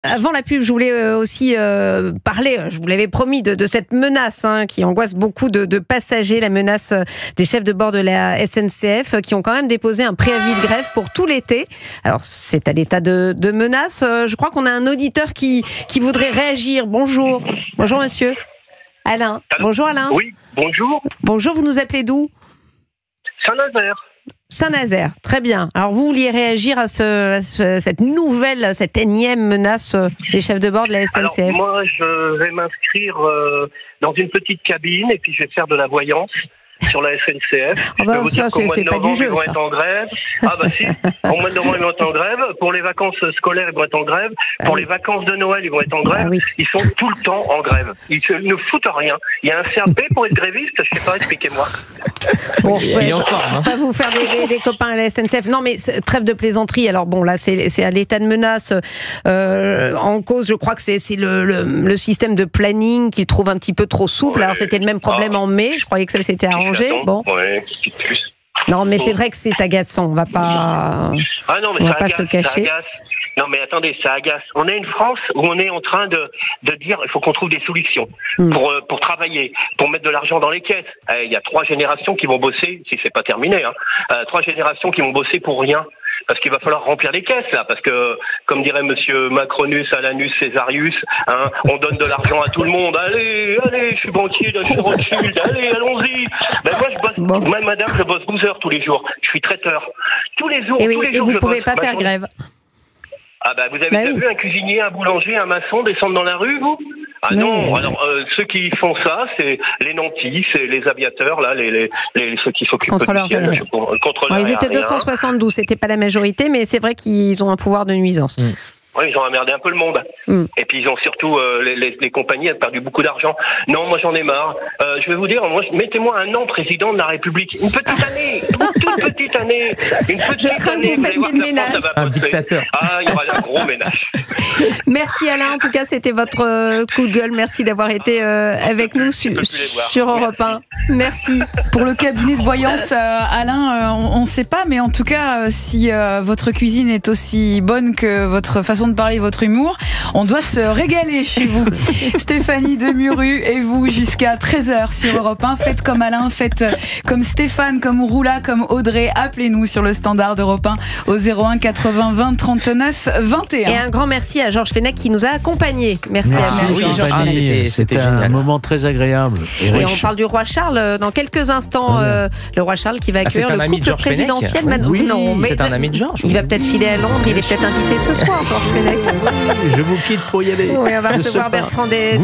Avant la pub, je voulais aussi parler, je vous l'avais promis, de cette menace qui angoisse beaucoup de passagers, la menace des chefs de bord de la SNCF qui ont quand même déposé un préavis de grève pour tout l'été. Alors, c'est à l'état de menace. Je crois qu'on a un auditeur qui voudrait réagir. Bonjour. Bonjour, monsieur. Alain. Bonjour, Alain. Oui, bonjour. Bonjour, vous nous appelez d'où ? Saint-Nazaire. Saint-Nazaire, très bien. Alors vous vouliez réagir à cette nouvelle, cette énième menace des chefs de bord de la SNCF. Alors moi, je vais m'inscrire dans une petite cabine et puis je vais faire de la voyance sur la SNCF. Oh bah, je peux vous dire qu'au mois de novembre, ils vont être en grève. Ah bah si, au mois de novembre, ils vont être en grève. Pour les vacances scolaires, ils vont être en grève. Pour les vacances de Noël, ils vont être en grève. Oui. Ils sont tout le temps en grève. Ils ne foutent rien. Il y a un CAP pour être gréviste, je sais pas, expliquez-moi. Bon, Il est en forme. On va vous faire des copains à la SNCF. Non, mais trêve de plaisanterie. Alors bon, là, c'est à l'état de menace. En cause, je crois que c'est le système de planning qui trouve un petit peu trop souple. Ouais. Alors c'était le même problème en mai. Je croyais que ça s'était arrangé. Bon. Ouais. Non, mais c'est vrai que c'est agaçant. On va pas. Ah non, mais on va ça pas agace, se cacher. ça agace. Non, mais attendez, ça agace. On est une France où on est en train de dire il faut qu'on trouve des solutions pour travailler, pour mettre de l'argent dans les caisses. Il y a 3 générations qui vont bosser, si c'est pas terminé, 3 générations qui vont bosser pour rien. Parce qu'il va falloir remplir les caisses, là. Parce que, comme dirait monsieur Macronus, Alanus, Césarius, on donne de l'argent à tout le monde. Allez, je suis banquier, je suis Rothschild, allez, allons-y. Ben moi, je bosse, moi, madame, je bosse 12 heures tous les jours. Je suis traiteur. Tous les jours, Et vous ne pouvez pas faire grève. Ah bah, vous avez déjà vu un cuisinier, un boulanger, un maçon descendre dans la rue, vous ? Ah non, alors ceux qui font ça, c'est les nantis, c'est les aviateurs, là, ceux qui s'occupent contrôleurs du ciel. Ils étaient 272, c'était pas la majorité, mais c'est vrai qu'ils ont un pouvoir de nuisance. Oui, ils ont emmerdé un peu le monde. Et puis ils ont surtout, les compagnies ont perdu beaucoup d'argent. Non, moi j'en ai marre. Je vais vous dire, mettez-moi un an président de la République. Une petite année, une toute petite année. Une petite Je crains que vous fassiez le ménage. Un dictateur. Ah, il y aura un gros ménage. Merci Alain, en tout cas c'était votre coup de gueule. Merci d'avoir été avec nous sur Europe 1. Merci. Pour le cabinet de voyance, Alain, on ne sait pas, mais en tout cas, si votre cuisine est aussi bonne que votre façon de parler, votre humour, on doit se régaler chez vous. Stéphanie Demuru et vous jusqu'à 13h sur Europe 1. Faites comme Alain, faites comme Stéphane, comme Roula, comme Audrey. Appelez-nous sur le standard d'Europe 1 au 01 80 20 39 21. Et un grand merci à Georges Fenech qui nous a accompagnés. Merci à vous. Stéphanie. C'était un moment très agréable. Et on parle du roi Charles dans quelques instants. Le roi Charles qui va accueillir le couple présidentiel. Oui, non, mais c'est un ami de Georges. Il va peut-être filer à Londres. Il est peut-être invité ce soir, Georges Fenech. Je vous quitte pour y aller. Oui, on va recevoir Bertrand Descartes.